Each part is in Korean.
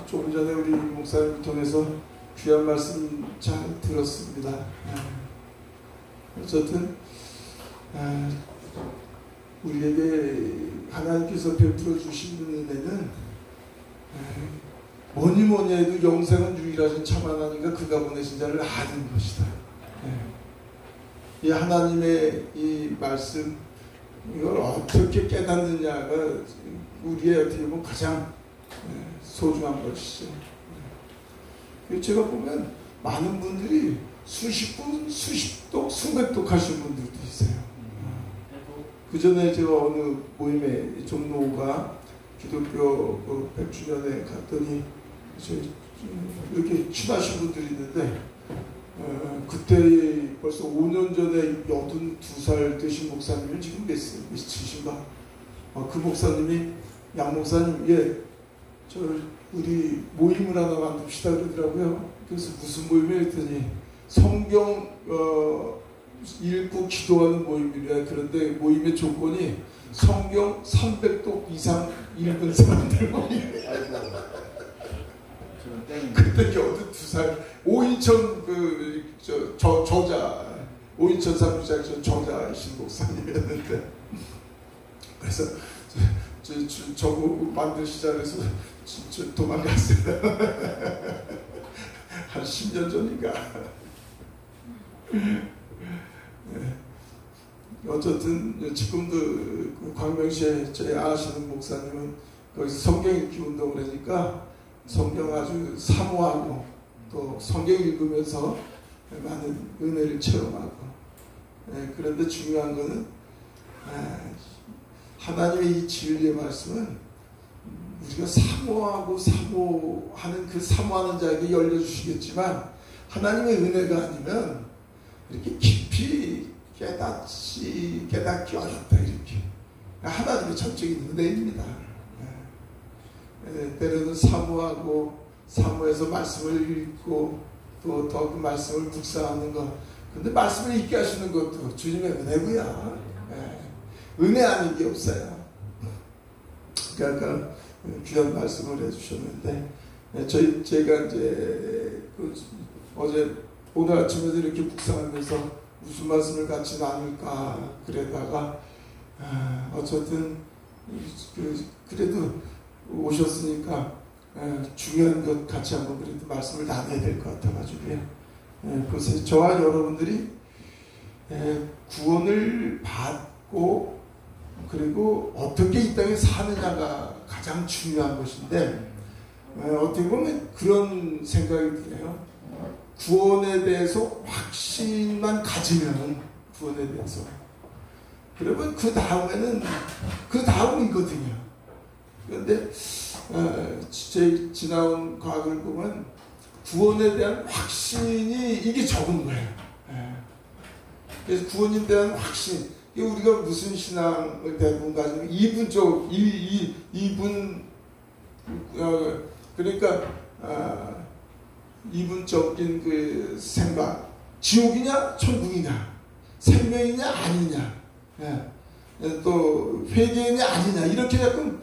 조금 전에 우리 목사님을 통해서 귀한 말씀 잘 들었습니다. 어쨌든 우리에게 하나님께서 베풀어 주신 은혜는 뭐니 해도 영생은 유일하신 참 하나님과 그가 보내신 자를 아는 것이다. 이 하나님의 이 말씀, 이걸 어떻게 깨닫느냐가 우리의 어떻게 보면 가장 소중한 것이죠. 제가 보면 많은 분들이 수십 분, 수십 독, 수백 독 하신 분들도 있어요. 그 전에 제가 어느 모임에 종로가 기독교 100주년에 갔더니 이렇게 친하신 분들이 있는데 그때 벌써 5년 전에 82살 되신 목사님을 지금 몇이신가? 그 목사님이 양 목사님, 저 우리 모임을 하나 만듭시다 그러더라고요. 그래서 무슨 모임이에요? 했더니 성경 읽고 기도하는 모임이래. 그런데 모임의 조건이 성경 300독 이상 읽은 사람들 모임이에요. 그때 82살 오인천 저자 오인천 사무장 저자이신 목사님이었는데, 그래서 저거 만드시자 그래서 도망갔어요. 한 10년 전인가. 어쨌든 지금도 광명시에 저희 아시는 목사님은 거기서 성경 읽기 운동을 하니까 성경 아주 사모하고 또 성경 읽으면서 많은 은혜를 체험하고, 그런데 중요한 것은 하나님의 이 진리의 말씀은 우리가 사모하는 그 사모하는 자에게 열려주시겠지만 하나님의 은혜가 아니면 이렇게 깊이 깨닫기 어렵다. 이렇게 하나님의 전적인 은혜입니다. 때로는 사모해서 말씀을 읽고 또 더 그 말씀을 묵상하는 것, 근데 말씀을 읽게 하시는 것도 주님의 은혜고요. 은혜 아닌 게 없어요. 그러니까 귀한 말씀을 해주셨는데, 제가 이제 오늘 아침에도 이렇게 묵상하면서 무슨 말씀을 같이 나눌까 그러다가 어쨌든 그래도 오셨으니까 중요한 것 같이 한번 그래도 말씀을 나눠야 될 것 같아가지고요. 그래서 저와 여러분들이 구원을 받고 그리고 어떻게 이 땅에 사느냐가 가장 중요한 것인데, 어떻게 보면 그런 생각이 들어요. 구원에 대해서 확신만 가지면 구원에 대해서, 그러면 그 다음이거든요. 그런데 지나온 과거를 보면 구원에 대한 확신이 이게 적은 거예요. 그래서 구원에 대한 확신, 우리가 무슨 신앙을 대부분 가지면 그러니까 이분적인 그 생각, 지옥이냐 천국이냐, 생명이냐 아니냐, 또 회개냐 아니냐, 이렇게 약간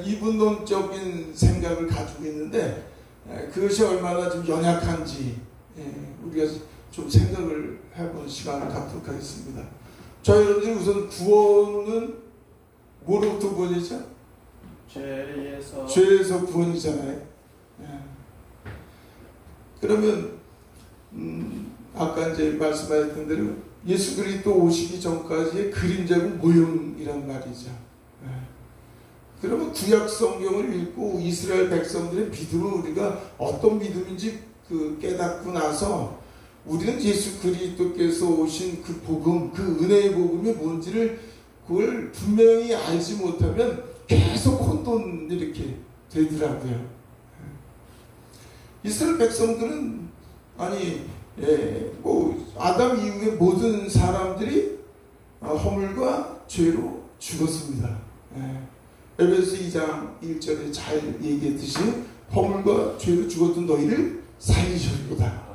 이분론적인 생각을 가지고 있는데, 그것이 얼마나 좀 연약한지 우리가 좀 생각을 해보는 시간을 갖도록 하겠습니다. 여러분들 우선 구원은 뭐로부터 구원이죠? 죄에서 구원이잖아요. 그러면 아까 이제 말씀하셨던 대로 예수 그리스도 오시기 전까지의 그림자고 모형이란 말이죠. 그러면 구약 성경을 읽고 이스라엘 백성들의 믿음을 우리가 어떤 믿음인지 깨닫고 나서 우리는 예수 그리스도께서 오신 그 복음, 그 은혜의 복음이 뭔지를 그걸 분명히 알지 못하면 계속 혼돈 이렇게 되더라고요. 이스라엘 백성들은 아담 이후의 모든 사람들이 허물과 죄로 죽었습니다. 에베소 2장 1절에 잘 얘기했듯이 허물과 죄로 죽었던 너희를 살리셨도다.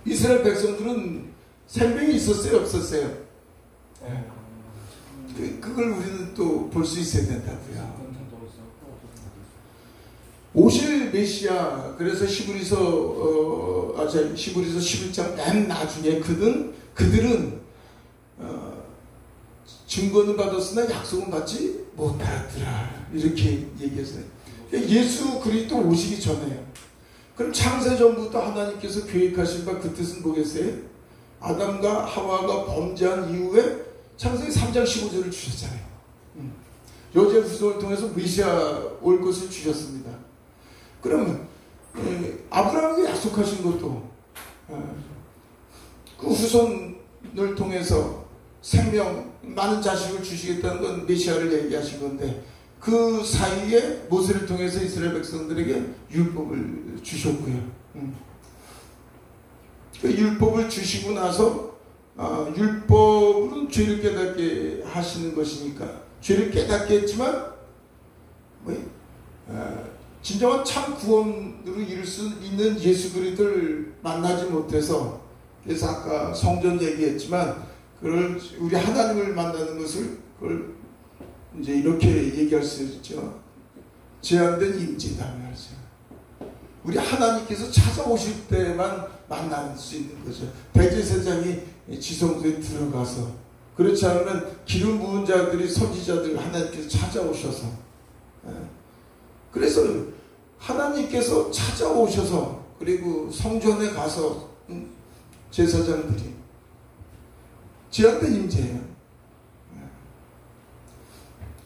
이스라엘 백성들은 생명이 있었어요, 없었어요? 그걸 우리는 또 볼 수 있어야 된다고요. 오실 메시아, 그래서 히브리서 11장 맨 나중에 그들은 증거는 받았으나 약속은 받지 못하더라, 이렇게 얘기했어요. 예수 그리스도 오시기 전에, 그럼 창세전부터 하나님께서 계획하신 바 그 뜻은 뭐겠어요? 아담과 하와가 범죄한 이후에 창세기 3장 15절을 주셨잖아요. 여자의 후손을 통해서 메시아 올 것을 주셨습니다. 그러면 아브라함에게 약속하신 것도 그 후손을 통해서 생명, 많은 자식을 주시겠다는 건 메시아를 얘기하신 건데, 그 사이에 모세를 통해서 이스라엘 백성들에게 율법을 주셨고요. 그 율법을 주시고 나서 율법은 죄를 깨닫게 하시는 것이니까 죄를 깨닫게 했지만 진정한 참 구원으로 이룰 수 있는 예수 그리스도를 만나지 못해서, 그래서 아까 성전 얘기했지만 그걸 우리 하나님을 만나는 것을 그걸 이제 이렇게 얘기할 수 있죠. 제한된 임재다 말이죠. 우리 하나님께서 찾아오실 때만 만날 수 있는 거죠. 대제사장이 지성소에 들어가서, 그렇지 않으면 기름 부은 자들이, 선지자들 하나님께서 찾아오셔서, 그래서 하나님께서 찾아오셔서, 그리고 성전에 가서 제사장들이 제한된 임재예요.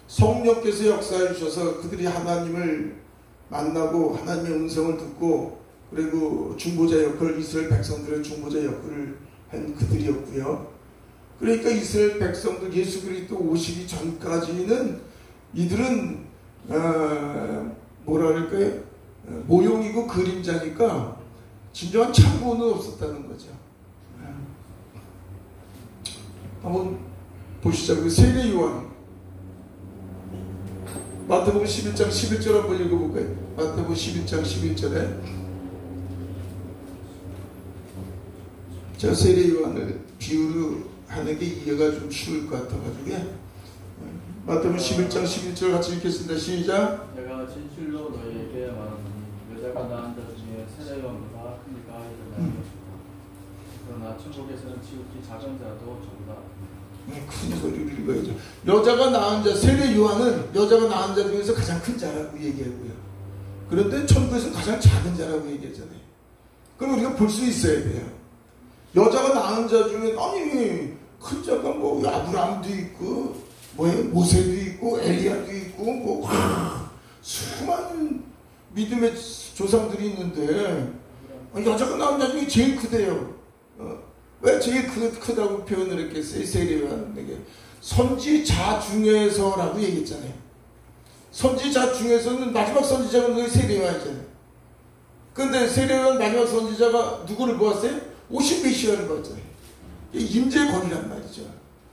성령께서 역사해 주셔서 그들이 하나님을 만나고 하나님의 음성을 듣고, 그리고 중보자 역할을, 이스라엘 백성들의 중보자 역할을 한 그들이었고요. 그러니까 이스라엘 백성들 예수 그리스도 오시기 전까지는 이들은 뭐랄까요, 모형이고 그림자니까 진정한 참고는 없었다는 거죠. 한번 보시자고요. 세례 요한, 마태복음 11장 11절 한번 읽어볼까요? 마태복음 11장 11절에 제가 세례 요한을 비유로 하는 게 이해가 좀 쉬울 것 같아가지고, 마태복음 11장 11절 같이 읽겠습니다. 시작. 내가 진실로 너희에게 말하노니 여자가 낳은 자 중에 세례 요한보다 큰 이가 일어날 것이다. 그러나 천국에서는 지극히 작은 자도 저보다 큰 소리를 읽어야죠. 여자가 낳은 자, 세례 요한은 여자가 낳은 자 중에서 가장 큰 자라고 얘기하고요. 그런데 천국에서는 가장 작은 자라고 얘기하잖아요. 그럼 우리가 볼 수 있어야 돼요. 여자가 낳은 자 중에, 아니 큰 자가 뭐 아브라함도 있고, 모세도 있고, 엘리야도 있고, 수많은 믿음의 조상들이 있는데, 여자가 낳은 자 중에 제일 크대요. 왜 제일 크다고 표현을 했겠어요? 세례 요한에게 선지자 중에서라고 얘기했잖아요. 선지자 중에서는 마지막 선지자가 세례 요한이잖아요. 그런데 세례 요한 마지막 선지자가 누구를 보았어요? 오신 메시아를 보았잖아요. 임재의 권위란 말이죠.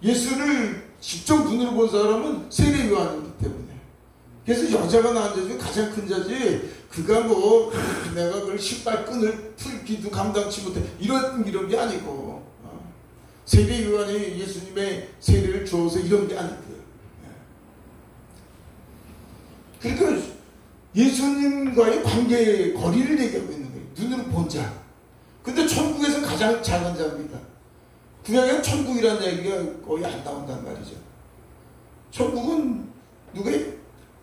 예수를 직접 눈으로 본 사람은 세례 요한이기 때문에. 그래서 여자가 낳은 자 중에 가장 큰 자지, 그가 뭐 내가 그걸 신발끈을 풀기도 감당치 못해 이런 게 아니고, 세례 요한이 예수님의 세례를 주어서 이런 게 아니고요. 그러니까 예수님과의 관계의 거리를 얘기하고 있는 거예요. 눈으로 본 자. 근데 천국에서 가장 작은 자입니다. 구약에는 천국이라는 얘기가 거의 안 나온단 말이죠. 천국은 누구예요?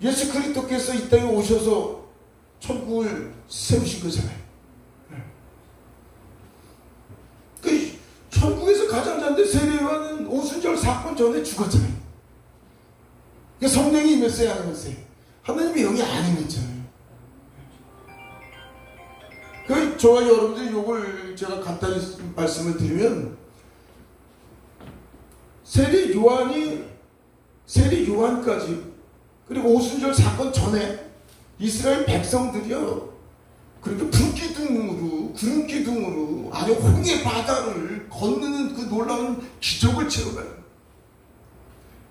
예수 그리스도께서 이 땅에 오셔서 천국을 세우신 거잖아요. 그 천국에서 가장 잔데 세례 요한은 오순절 사건 전에 죽었잖아요. 그러니까 성령이 임했어요, 안 임했어요? 하나님이 영이 안 임했잖아요. 그 저와 여러분들이 이걸 제가 간단히 말씀을 드리면, 세례 요한까지, 그리고 오순절 사건 전에 이스라엘 백성들이요, 그렇게 구름 기둥으로 아니 홍해 바다를 건너는 그 놀라운 기적을 체험해요.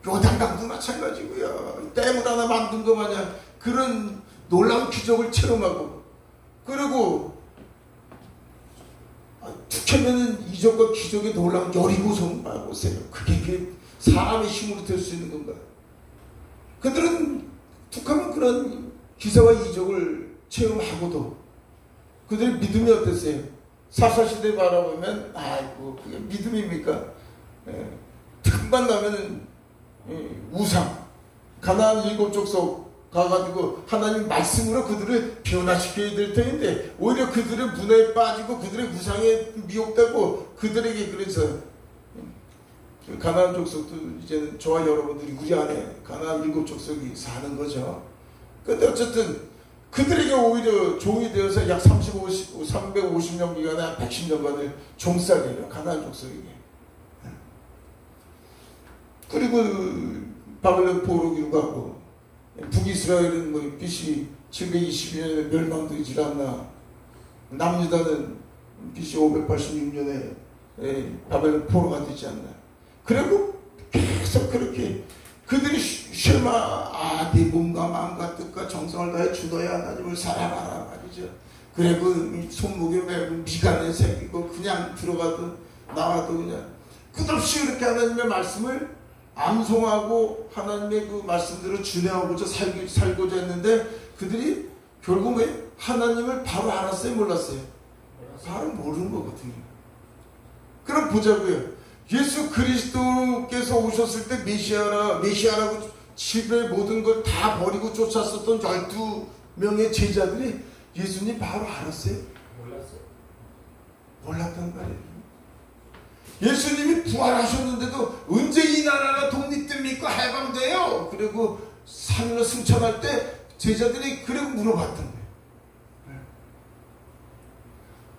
요단강도 마찬가지고요. 댐을 하나 만든 것 마냥 그런 놀라운 기적을 체험하고, 그리고 툭 하면은 이적과 기적의 놀라운 여리고성 보세요. 그게 사람의 힘으로 될 수 있는 건가? 그들은 툭하면 그런 기사와 이적을 체험하고도 그들의 믿음이 어땠어요? 사사시대 바라보면 아이고 그게 믿음입니까? 틈만 나면은 우상 가나안 7족속 가가지고 하나님 말씀으로 그들을 변화시켜야 될 텐데 오히려 그들의 문화에 빠지고 그들의 우상에 미혹되고 그들에게 그래서 가나안 족속도 이제는 저와 여러분들이 우리 안에 가나안 7족속이 사는 거죠. 근데 어쨌든 그들에게 오히려 종이 되어서 약 350년 기간에 110년간을 종살이에요. 가나안 족속에게. 그리고 바벨론 포로기로 가고 북이스라엘은 뭐 BC 722년에 멸망되질 않나. 남유다는 BC 586년에 바벨론 포로가 되지 않나. 그리고 계속 그렇게 그들이 쉐마 네 몸과 마음과 뜻과 정성을 다해 주너야 하나님을 사랑하라 말이죠. 그리고 손목에 매고 미간에 새기고 그냥 들어가도 나와도 그냥 끝없이 그렇게 하나님의 말씀을 암송하고 하나님의 그 말씀대로 준행하고자 살고자 했는데 그들이 결국 왜 하나님을 바로 알았어요? 몰랐어요? 바로 모르는 거거든요. 그럼 보자고요. 예수 그리스도께서 오셨을 때 메시아라고 집에 모든 걸 다 버리고 쫓았었던 12명의 제자들이 예수님 바로 알았어요? 몰랐어요. 몰랐단 말이에요. 예수님이 부활하셨는데도 언제 이 나라가 독립됩니까? 해방돼요. 그리고 산으로 승천할 때 제자들이 그리고 물어봤던 거예요.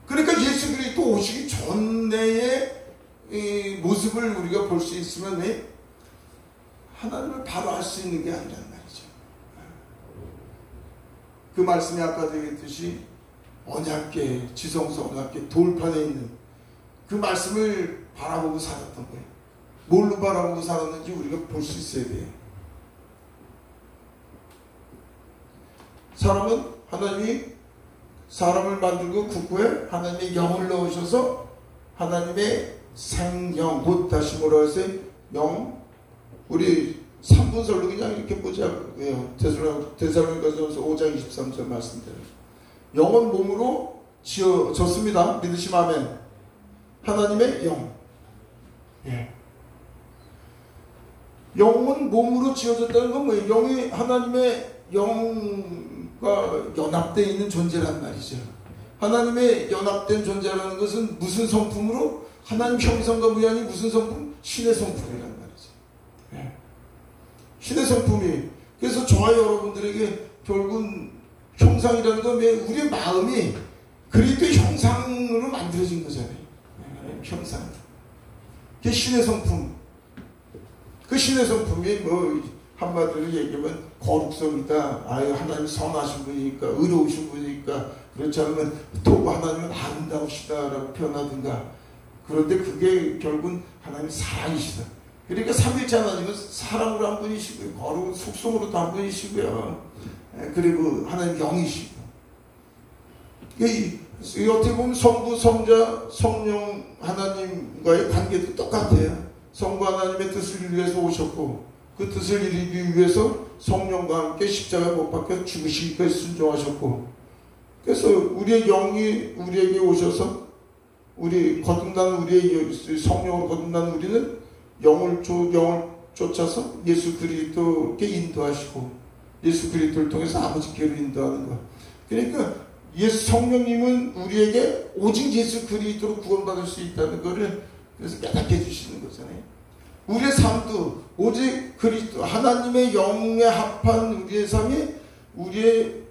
그러니까 예수 그리스도 오시기 전에의 이 모습을 우리가 볼 수 있으면 왜 하나님을 바로 알 수 있는 게 아니란 말이죠. 그 말씀이 아까 얘기했듯이 언약궤, 지성소 언약궤 돌판에 있는 그 말씀을 바라보고 살았던 거예요. 뭘로 바라보고 살았는지 우리가 볼 수 있어야 돼요. 사람은 하나님이 사람을 만들고 국구에 하나님의 영을 넣으셔서 하나님의 생영, 곧 다시 뭐라 했어요? 영. 우리 3분설로 그냥 이렇게 보자고요. 데살로니가전서 5장 23절 말씀대로. 영은 몸으로 지어졌습니다. 믿으시면 아멘. 하나님의 영. 예. 영은 몸으로 지어졌다는 건 뭐예요? 영이 하나님의 영과 연합되어 있는 존재란 말이죠. 하나님의 연합된 존재라는 것은 무슨 성품으로? 하나님 형상과 모양이 무슨 성품? 신의 성품이란 말이죠. 네. 신의 성품이. 그래서 저와 여러분들에게 결국은 형상이라는 건 왜 우리의 마음이 그리스도의 형상으로 만들어진 거잖아요. 네. 형상. 그게 신의 성품. 그 신의 성품이 뭐 한마디로 얘기하면 거룩성이다. 아유 하나님 선하신 분이니까 의로우신 분이니까 그렇지 않으면 또 하나님은 아름다우시다라고 표현하든가. 그런데 그게 결국은 하나님 사랑이시다. 그러니까 삼위일체 하나님은 사랑으로 한 분이시고요. 거룩은 속성으로도 한 분이시고요. 그리고 하나님 영이시고. 어떻게 보면 성부, 성자, 성령 하나님과의 관계도 똑같아요. 성부 하나님의 뜻을 위해서 오셨고 그 뜻을 이루기 위해서 성령과 함께 십자가에 못 박혀 죽으시기까지 순종하셨고 그래서 우리의 영이 우리에게 오셔서 우리 거듭난 우리의 성령으로 거듭난 우리는 영을 쫓아서 예수 그리스도께 인도하시고 예수 그리스도를 통해서 아버지께로 인도하는 것. 그러니까 예수 성령님은 우리에게 오직 예수 그리스도로 구원받을 수 있다는 것을 그래서 깨닫게 해주시는 거잖아요. 우리의 삶도 오직 그리스도 하나님의 영에 합한 우리의 삶이 우리의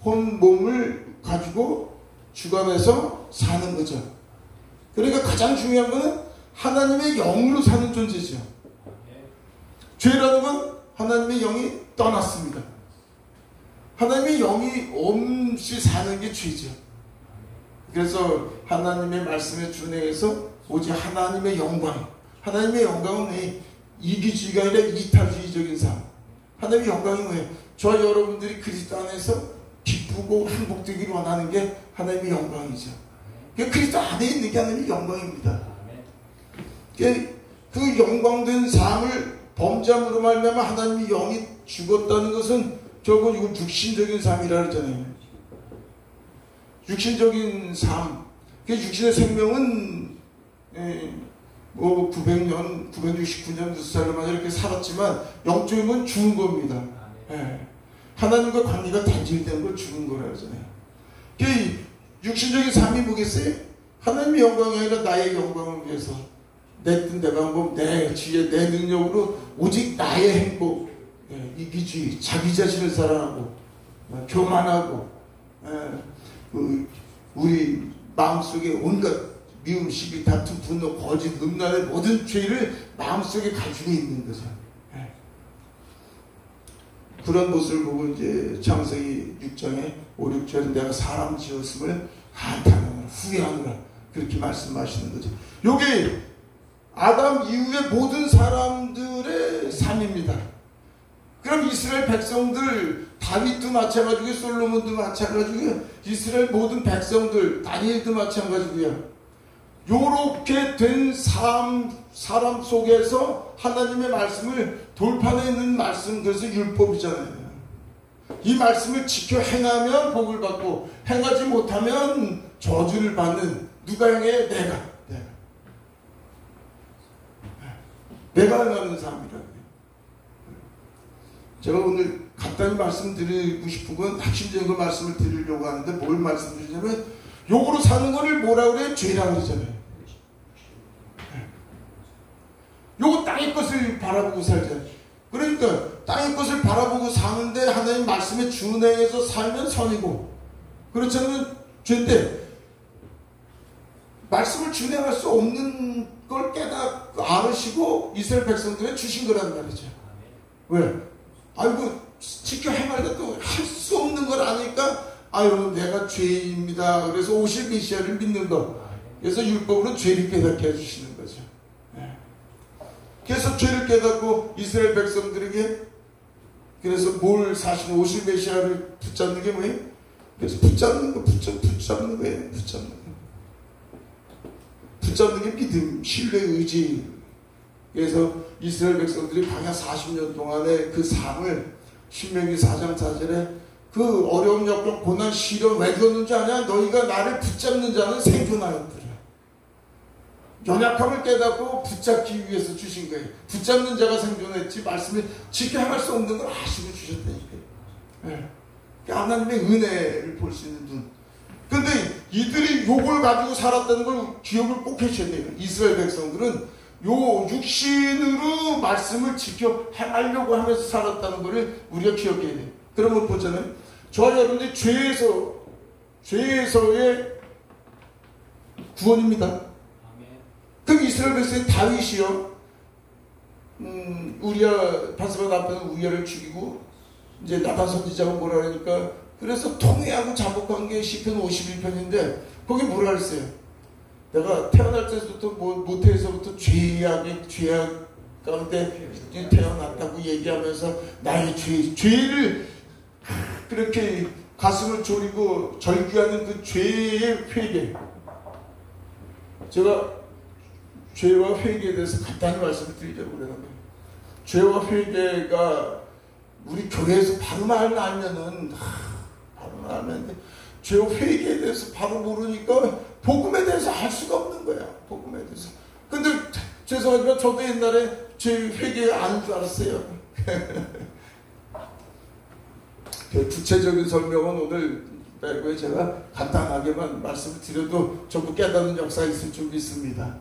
혼 몸을 가지고 주관해서 사는 거죠. 그러니까 가장 중요한 것은 하나님의 영으로 사는 존재죠. 죄라는 건 하나님의 영이 떠났습니다. 하나님의 영이 없이 사는 게 죄죠. 그래서 하나님의 말씀에 준행해서 오직 하나님의 영광, 하나님의 영광은 이기주의가 아니라 이타주의적인 삶. 하나님의 영광이 뭐예요? 저와 여러분들이 그리스도 안에서 기쁘고 행복되기를 원하는 게 하나님의 영광이죠. 그리스도 안에 있는 게 하나님의 영광입니다. 그 영광된 삶을 범죄함으로 말미암아 하나님의 영이 죽었다는 것은 결국 이거 육신적인 삶이라 그러잖아요. 육신적인 삶. 그 육신의 생명은 뭐 900년, 969년 무슨 살만 이렇게 살았지만 영적인 건 죽은 겁니다. 하나님과 관계가 단절된 걸 죽은 거라 그러잖아요. 그 육신적인 삶이 뭐겠어요? 하나님의 영광이 아니라 나의 영광을 위해서 내 뜻, 내 방법, 내 지혜, 내 능력으로 오직 나의 행복, 이기주의, 자기 자신을 사랑하고 교만하고 우리 마음속에 온갖 미움, 시기, 다툼, 분노, 거짓, 음란의 모든 죄를 마음속에 가지고 있는 거죠. 그런 모습을 보고 이제 창세기 6장에 5, 6절에 내가 사람 지었음을 한탄하노라, 후회하노라 그렇게 말씀하시는 거죠. 요게 아담 이후의 모든 사람들의 삶입니다. 그럼 이스라엘 백성들, 다윗도 마찬가지고요, 솔로몬도 마찬가지고요, 이스라엘 모든 백성들, 다니엘도 마찬가지고요. 요렇게 된 사람 속에서 하나님의 말씀을 돌파내는 말씀, 그래서 율법이잖아요. 이 말씀을 지켜 행하면 복을 받고 행하지 못하면 저주를 받는, 누가 행해? 내가 행하는 삶이라고요. 제가 오늘 간단히 말씀드리고 싶은 건 핵심적인 걸 말씀을 드리려고 하는데 뭘 말씀드리냐면 욕으로 사는 거를 뭐라 그래요? 죄라고 그러잖아요. 요거 땅의 것을 바라보고 살잖아요. 그러니까 땅의 것을 바라보고 사는데 하나님 말씀에 준행해서 살면 선이고, 그렇지 않으면 죄인데, 말씀을 준행할 수 없는 걸 알으시고 이스라엘 백성들에 주신 거란 말이죠. 왜? 아이고 지켜 행하려도 할 수 없는 걸 아니까 아유 내가 죄인입니다. 그래서 50메시아를 믿는 것. 그래서 율법으로 죄를 깨닫게 해주시는 거죠. 그래서 죄를 깨닫고 이스라엘 백성들에게 그래서 뭘 사실은 50메시아를 붙잡는 게 뭐예요? 그래서 붙잡는 거예요. 붙잡는 게 믿음, 신뢰, 의지. 그래서 이스라엘 백성들이 광야 40년 동안의 그 삶을 신명기 4장 4절에 그 어려움, 역경, 고난, 시련 왜 줬는지 아냐? 너희가 나를 붙잡는 자는 생존하였더라. 연약함을 깨닫고 붙잡기 위해서 주신 거예요. 붙잡는 자가 생존했지 말씀을 지켜 행할 수 없는 걸 아시고 주셨다니까요. 하나님의 은혜를 볼 수 있는 눈. 근데 이들이 욕을 가지고 살았다는 걸 기억을 꼭 해주셔야 돼요. 이스라엘 백성들은 요 육신으로 말씀을 지켜 행하려고 하면서 살았다는 것을 우리가 기억해야 돼요. 그러면 보잖아요. 저와 여러분들이 죄에서의 구원입니다. 그럼 이스라엘 백성의 다윗이요, 우리야 바세바 남편 우리야를 죽이고 이제 나단 선지자가 뭐라 그러니까 그래서 통회하고 자복한 게 시편 51편인데 거기 뭐라 그랬어요? 내가 태어날 때부터 모태에서부터 죄악 가운데 태어났다고 얘기하면서 나의 죄를 그렇게 가슴을 졸이고 절규하는 그 죄의 회개. 제가 죄와 회개에 대해서 간단히 말씀을 드리려고 그래요. 죄와 회개가 우리 교회에서 바로만 알면은 바로만 알면 죄와 회개에 대해서 바로 모르니까 복음에 대해서 알 수가 없는 거야. 복음에 대해서. 근데 죄송하지만 저도 옛날에 죄 회개 아는 줄 알았어요. 그 구체적인 설명은 오늘 빼고 제가 간단하게만 말씀을 드려도 전부 깨닫는 역사가 있을 줄 믿습니다.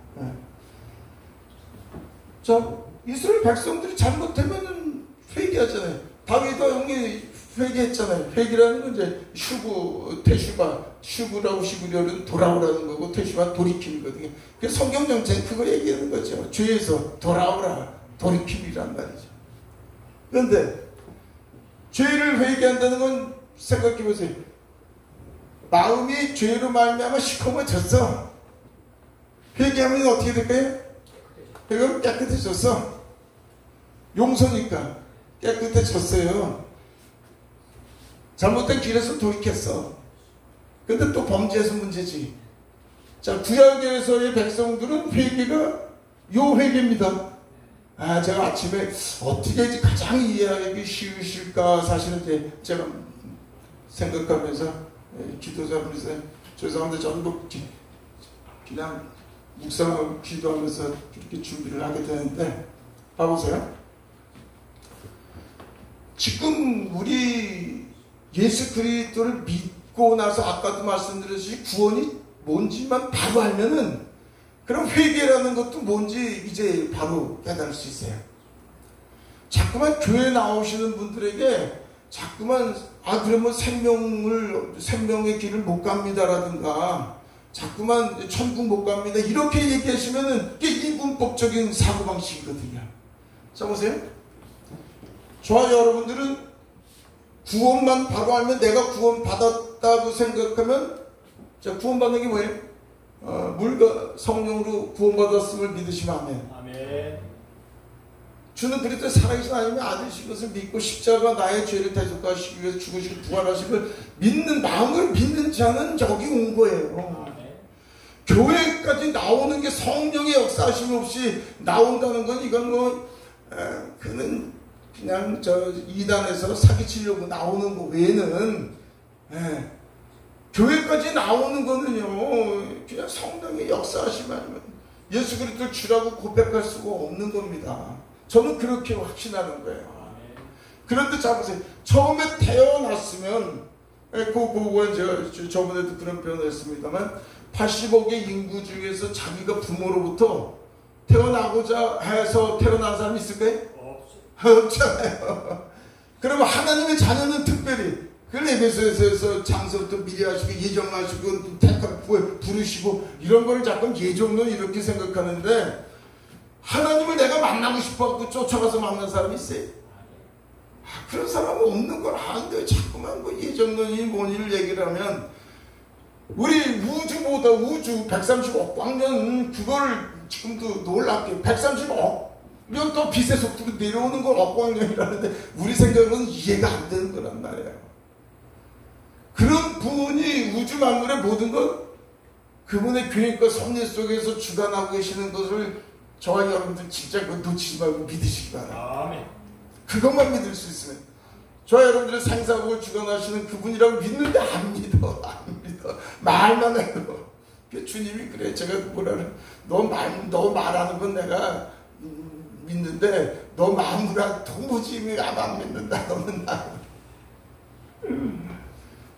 자, 이스라엘 백성들이 잘못하면 회개하잖아요. 다윗도 형이 회개했잖아요. 회개라는 건 이제 슈구라고 시구려는 돌아오라는 거고, 태슈가 돌이키는 거거든요. 그래서 성경 정체는 그걸 얘기하는 거죠. 죄에서 돌아오라, 돌이킴이란 말이죠. 그런데 죄를 회개한다는 건 생각해 보세요. 마음이 죄로 말미암아 시커머졌어. 회개하면 어떻게 될까요? 회개하면 깨끗해졌어. 용서니까 깨끗해졌어요. 잘못된 길에서 돌이켰어. 근데 또 범죄에서 문제지. 자, 구약에서의 백성들은 회개가 요 회개입니다. 제가 아침에 어떻게 가장 이해하기 쉬우실까 사실은 이제 제가 생각하면서 기도자면서 죄송한데 저도 그냥 묵상하고 기도하면서 그렇게 준비를 하게 되는데 봐보세요. 지금 우리 예수 그리스도를 믿고 나서 아까도 말씀드렸듯이 구원이 뭔지만 바로 알면은 그럼 회개라는 것도 뭔지 이제 바로 깨달을 수 있어요. 자꾸만 교회 나오시는 분들에게 자꾸만 그러면 생명의 길을 못 갑니다라든가 자꾸만 천국 못 갑니다 이렇게 얘기하시면은 이게 이분법적인 사고방식이거든요. 자 보세요. 저와 여러분들은 구원만 바로 알면 내가 구원 받았다고 생각하면 자 구원받는 게 뭐예요? 물과 성령으로 구원받았음을 믿으시면 아멘. 아멘. 주는 그리스도의 살아계신 하나님의 아들이신 것을 믿고 십자가 나의 죄를 대속하시기 위해서 죽으시고 부활하신 걸 믿는 마음을 믿는 자는 저기 온 거예요. 아멘. 교회까지 나오는 게 성령의 역사하심 없이 나온다는 건 이건 그는 그냥 저 이단에서 사기치려고 나오는 거 외에는 교회까지 나오는 거는요 그냥 성령의 역사하심 아니면 예수 그리스도를 주라고 고백할 수가 없는 겁니다. 저는 그렇게 확신하는 거예요. 그런데 자 보세요. 처음에 태어났으면 그건 제가 저번에도 그런 표현을 했습니다만 80억의 인구 중에서 자기가 부모로부터 태어나고자 해서 태어난 사람이 있을까요? 없잖아요. 그러면 하나님의 자녀는 특별히 그걸 에베소에서 장서부터 미리 하시고 예정하시고 택하고 부르시고 이런 거를 자꾸 예정론 이렇게 생각하는데 하나님을 내가 만나고 싶어갖고 쫓아가서 만난 사람이 있어요? 그런 사람은 없는 걸 아는데 자꾸만 뭐 예정론이 뭐니를 얘기를 하면 우리 우주보다 우주 130억 광년 그걸 지금도 놀랍게 130억 년 더 빛의 속도로 내려오는 걸 억광년이라는데 우리 생각은 이해가 안 되는 거란 말이에요. 그런 분이 우주 만물의 모든 것 그분의 교육과 섭리 속에서 주관하고 계시는 것을 저와 여러분들 진짜 놓치지 말고 믿으시기 바랍니다. 아멘. 그것만 믿을 수 있으면 저와 여러분들의 생사국을 주관하시는 그분이라고 믿는데 안 믿어. 말만 해요. 주님이 그래 제가 뭐라 그래 너 말하는 건 내가 믿는데 너 마음으로 도무지 안 믿는다. 너는 나.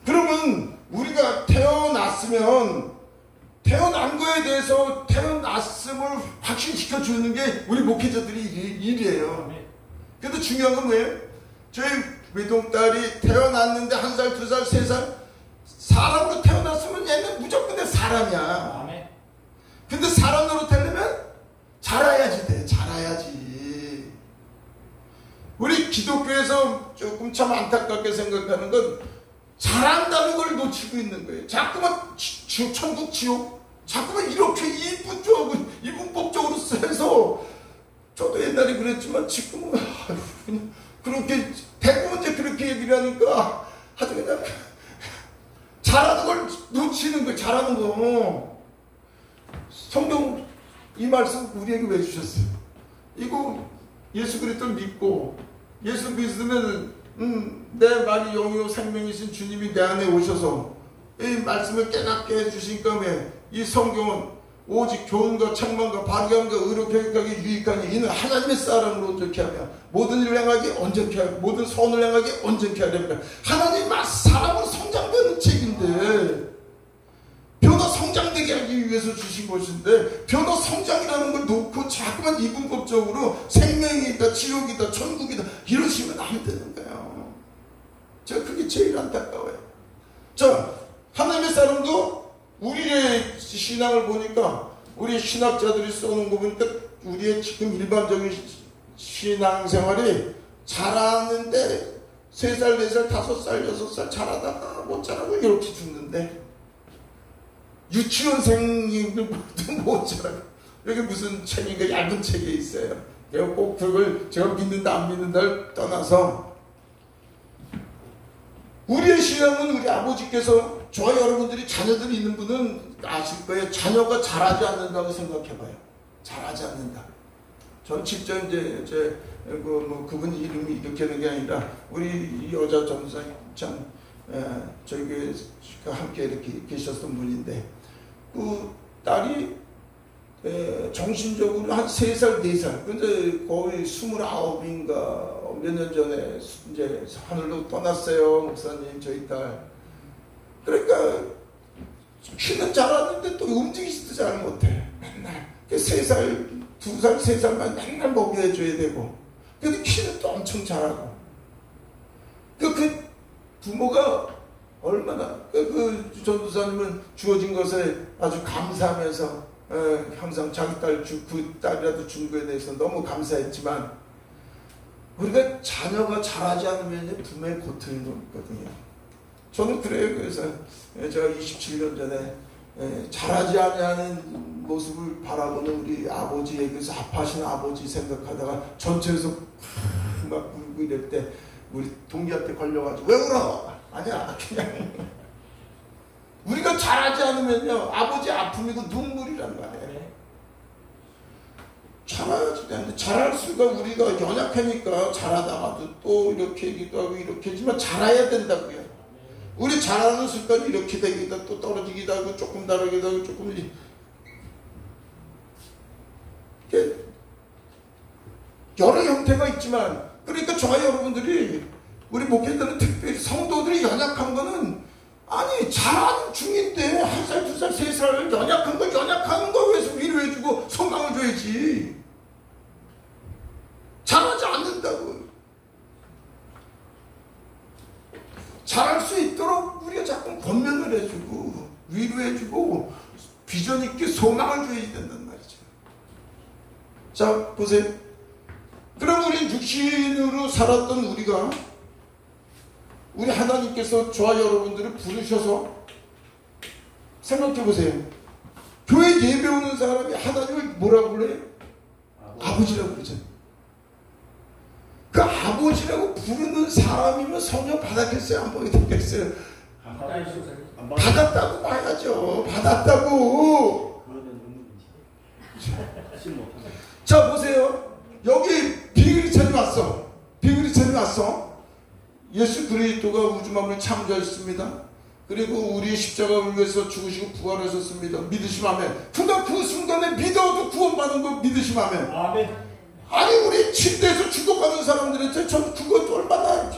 그러면 우리가 태어났으면 태어난 거에 대해서 태어났음을 확신시켜 주는 게 우리 목회자들이 일이에요. 근데 중요한 건 뭐예요? 저희 외동딸이 태어났는데 1살, 2살, 3살 사람으로 태어났으면 얘는 무조건 사람이야. 근데 사람 노릇하려면 자라야지 돼. 자라야지. 우리 기독교에서 조금 참 안타깝게 생각하는 건 잘한다는 걸 놓치고 있는 거예요. 자꾸만 천국 지옥 자꾸만 이렇게 이분법적으로 해서 저도 옛날에 그랬지만 지금은 그냥 그렇게 대부분 이제 그렇게 얘기를 하니까 아주 그냥 잘하는 걸 놓치는 거예요. 잘하는 거. 성경 이 말씀 우리에게 왜 주셨어요? 이거 예수 그리스도를 믿고 예수 믿으면 내 말이 영이요 생명이신 주님이 내 안에 오셔서 이 말씀을 깨닫게 해주시니까 이 성경은 오직 교훈과 책망과 바르게 의롭게 하기 유익하니 이는 하나님의 사람으로 온전케 하며 모든 일을 행하기 온전케 하고 모든 선을 행하기 온전케 하려면 하나님 사람으로 성장되는 책인데 변화 성장되게 하기 위해서 주신 것인데 변화 성장이라는 걸 놓고 자꾸만 이분법적으로 생명이다 지옥이다 천국이다 이러시면 안 되는 거예요. 제가 그게 제일 안타까워요. 자, 하나님의 사람도 우리의 신앙을 보니까 우리 신학자들이 써놓은 거 보니까 우리의 지금 일반적인 신앙생활이 자라는데 3살, 4살, 5살, 6살 자라다가 못 자라고 이렇게 죽는데 유치원생도 못 자라고 여기 무슨 책인가 얇은 책에 있어요. 내가 꼭 그걸 제가 믿는다 안 믿는다를 떠나서 우리의 신앙은 우리 아버지께서 저와 여러분들이 자녀들이 있는 분은 아실 거예요. 자녀가 자라지 않는다고 생각해봐요. 잘하지 않는다. 전 직접 이제 그분 이름이 이렇게 되는 게 아니라 우리 여자 전도사님 참 저희 교회 함께 이렇게 계셨던 분인데 그 딸이 정신적으로 한 3살, 4살 근데 거의 29인가 몇 년 전에 이제 하늘로 떠났어요. 목사님 저희 딸. 그러니까 키는 잘하는데 또 움직이지도 잘 못해. 맨날 3살, 2살, 3살만 맨날 먹여줘야 되고 근데 키는 또 엄청 잘하고 그 부모가 얼마나 그 전도사님은 주어진 것에 아주 감사하면서 항상 자기 그 딸이라도 준 거에 대해서 너무 감사했지만 우리가 자녀가 잘하지 않으면 부모의 고통이 너무 있거든요. 저는 그래요. 그래서 제가 27년 전에 잘하지 않는 모습을 바라보는 우리 아버지에 그래서 아파하신 아버지 생각하다가 전철에서 막 울고 이럴 때 우리 동기한테 걸려가지고 왜 울어? 아니야 그냥 우리가 잘하지 않으면요 아버지 아픔이고 눈물이란 말이에요. 잘하지 않는데 잘할 수가 우리가 연약하니까 잘하다가도 또 이렇게 얘기도 하고 이렇게 하지만 잘해야 된다고요. 우리 잘하는 습관이 이렇게 되기도 하고 또 떨어지기도 하고 조금 다르기도 하고 조금 이렇게 여러 형태가 있지만 그러니까 저와 여러분들이 우리 목회자들은 특별히 성도들이 연약한 거는 아니 잘하는 중인데 1살, 2살, 3살 연약한 거 연약한 거 위해서 위로해주고 소망을 줘야지. 잘하지 않는다고. 잘할 수 있도록 우리가 자꾸 권면을 해주고 위로해주고 비전 있게 소망을 줘야 된단 말이죠. 자 보세요. 그럼 우리 육신으로 살았던 우리가 우리 하나님께서 저와 여러분들을 부르셔서 생각해 보세요. 교회 예배 오는 사람이 하나님을 뭐라고 불러요? 아버지라고 그러잖아요. 그 아버지라고 부르는 사람이면 성령 받았겠어요? 안 받았겠어요? 받았다고 봐야죠. 받았다고. 자 보세요. 여기 비그리찬이 왔어. 비그리찬이 왔어. 예수 그리스도가 우주만물을 창조하셨습니다. 그리고 우리 십자가를 위해서 죽으시고 부활하셨습니다. 믿으시면 아멘. 그러나 그 순간에 믿어도 구원받는 거 믿으시면 아멘. 아멘. 아니 우리 침대에서 죽어가는 사람들한테 전 그것도 얼마나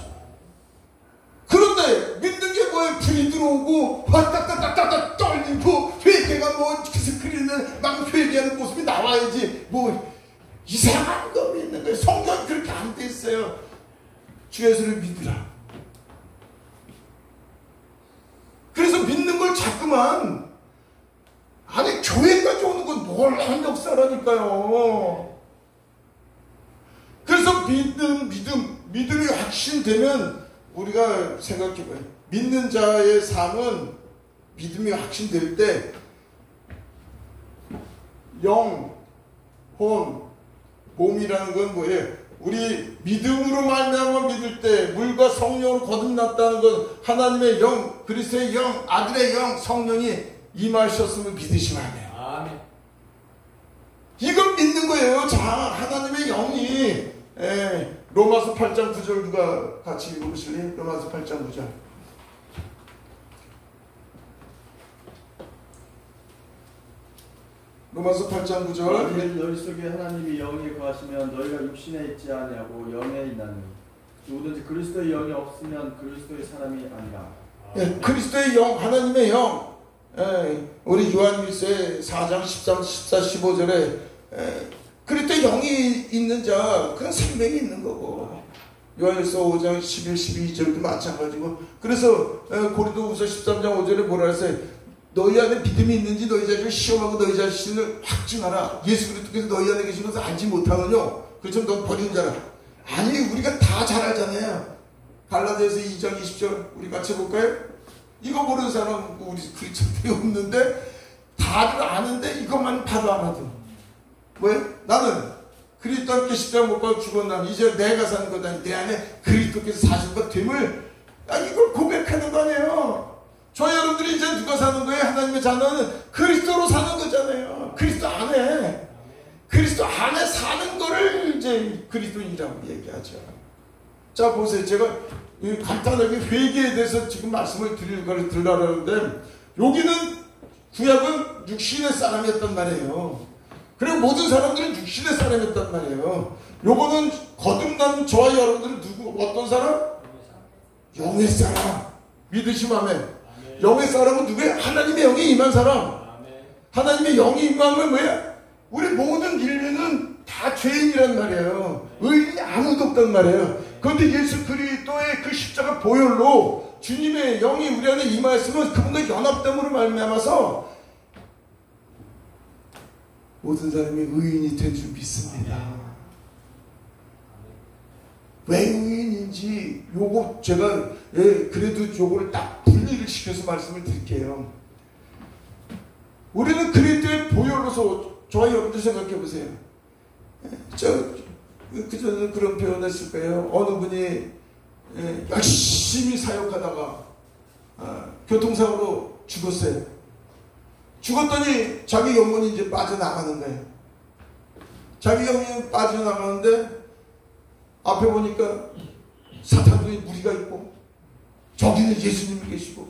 그런데 믿는 게 뭐예요? 불이 들어오고 딱딱딱딱딱 떨리고 회개가 뭐 스크린을 막 회개하는 모습이 나와야지 뭐 이상한 거 믿는 거예요. 성경이 그렇게 안 돼 있어요. 주 예수를 믿으라. 그래서 믿는 걸 자꾸만 아니 교회까지 오는 건 놀라운 역사라니까요. 그래서 믿음이 확신되면 우리가 생각해봐요. 믿는 자의 삶은 믿음이 확신될 때 영, 혼, 몸이라는 건 뭐예요? 우리 믿음으로 말미암아 믿을 때 물과 성령으로 거듭났다는 건 하나님의 영, 그리스도의 영, 아들의 영, 성령이 임하셨음을 믿으시면 아멘. 이걸 믿는 거예요. 자, 하나님의 영이 로마서 8장 9절 누가 같이 읽어보실래요? 로마서 8장 9절. 로마서 8장 9절. 너희 속에 하나님이 영이 거하시면 너희가 육신에 있지 아니하고 영에 있나니 누구든지 그리스도의 영이 없으면 그리스도의 사람이 아니라. 그리스도의 영, 하나님의 영. 우리 요한일서 4장 13, 14, 15절에 그리스도의 영이 있는 자, 그건 생명이 있는 거고. 요한일서 5장 11, 12절도 마찬가지고. 그래서 고린도후서 13장 5절에 뭐라 했어요? 너희 안에 믿음이 있는지 너희 자신을 시험하고 너희 자신을 확증하라. 예수 그리스도께서 너희 안에 계신 것을 알지 못하느뇨. 그렇죠? 너 버리는 자라. 아니 우리가 다 잘 알잖아요. 갈라디아서 2장 20절 우리 같이 볼까요? 이거 모르는 사람 우리 그리스도인이 없는데 다들 아는데 이것만 봐도 알아도. 왜? 나는 그리스도 함께 십자가 못 박아 죽었나니 이제 내가 사는 것 아니 내 안에 그리스도께서 사신 것 됨을 이걸 고백하는 거 아니에요. 저 여러분들이 이제 누가 사는 거예요? 하나님의 자녀는 그리스도로 사는 거잖아요. 그리스도 안에 그리스도 안에 사는 거를 이제 그리스도인이라고 얘기하죠. 자, 보세요. 제가 간단하게 회개에 대해서 지금 말씀을 드리려고 하는데, 여기는 구약은 육신의 사람이었단 말이에요. 그리고 모든 사람들은 육신의 사람이었단 말이에요. 요거는 거듭난 저와 여러분들은 어떤 사람? 영의 사람. 믿으시면 영의 사람은 누구예요? 하나님의 영이 임한 사람. 하나님의 영이 임하면 뭐야? 우리 모든 인류는 다 죄인이란 말이에요. 의인이 아무도 없단 말이에요. 그런데 예수 그리스도의 그 십자가 보혈로 주님의 영이 우리 안에 임하였으면 그분과 연합됨으로 말미암아서 모든 사람이 의인이 된 줄 믿습니다. 왜 의인인지 요거 제가 그래도 요거를 딱 분리를 시켜서 말씀을 드릴게요. 우리는 그리스도의 보혈로서, 저와 여러분들 생각해 보세요. 그전에 그런 표현했을 거예요. 어느 분이 열심히 사역하다가 교통사고로 죽었어요. 죽었더니 자기 영혼이 이제 빠져나가는 거예요. 자기 영혼이 빠져나가는데 앞에 보니까 사탄들이 무리가 있고 저기는 예수님이 계시고,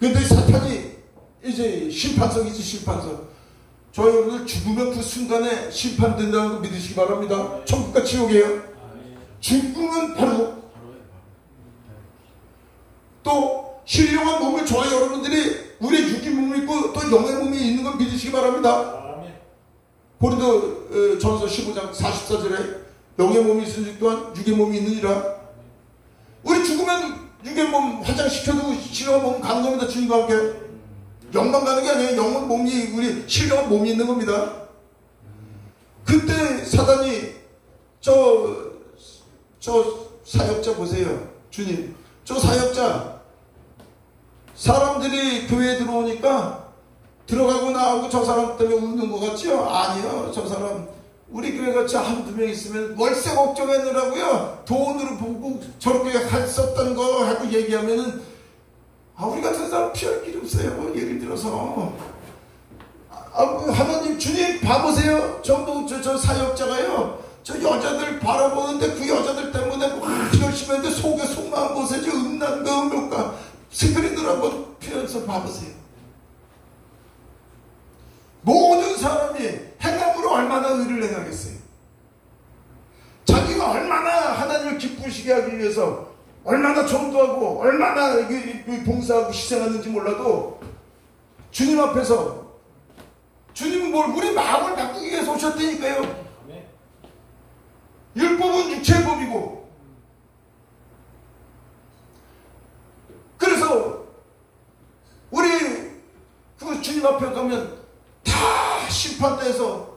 근데 사탄이 이제 심판석이지, 심판석. 저희 여러분들 죽으면 그 순간에 심판된다는 거 믿으시기 바랍니다. 천국과 지옥이에요. 죽으면 바로. 또 신령한 몸을 저희 여러분들이 우리의 육인 몸을 입고 또 영의 몸이 있는 걸 믿으시기 바랍니다. 고린도 전서 15장 44절에 영의 몸이 있으니 또한 육의 몸이 있느니라. 우리 죽으면 육의 몸 화장시켜도 신령한 몸 가는 겁니다. 주님과 함께. 영만 가는 게 아니에요. 영은 몸이, 우리 신령한 몸이 있는 겁니다. 그때 사단이 저 사역자 보세요. 주님, 저 사역자, 사람들이 교회에 들어오니까 들어가고 나오고 저 사람 때문에 웃는 것 같죠? 아니요. 저 사람 우리 교회 같이 한두 명 있으면 월세 걱정하느라고요, 돈으로 보고 저렇게 했었던 거 하고 얘기하면은, 우리 같은 사람 피할 길이 없어요. 예를 들어서 하나님, 주님 봐보세요. 전부 저 사역자가요, 저 여자들 바라보는데 그 여자들 때문에 막 열심히 했는데 속에 속마음 보세요. 음란가 음욕가 스크린을 한번 피해서 봐보세요. 모든 사람이 행함으로 얼마나 의를 행하겠어요. 자기가 얼마나 하나님을 기쁘시게 하기 위해서 얼마나 전도하고 얼마나 봉사하고 희생하는지 몰라도 주님 앞에서, 주님은 우리 마음을 바꾸기 위해서 오셨다니까요. 율법은 육체의 법이고, 그래서 우리 그 주님 앞에 가면 다 심판대에서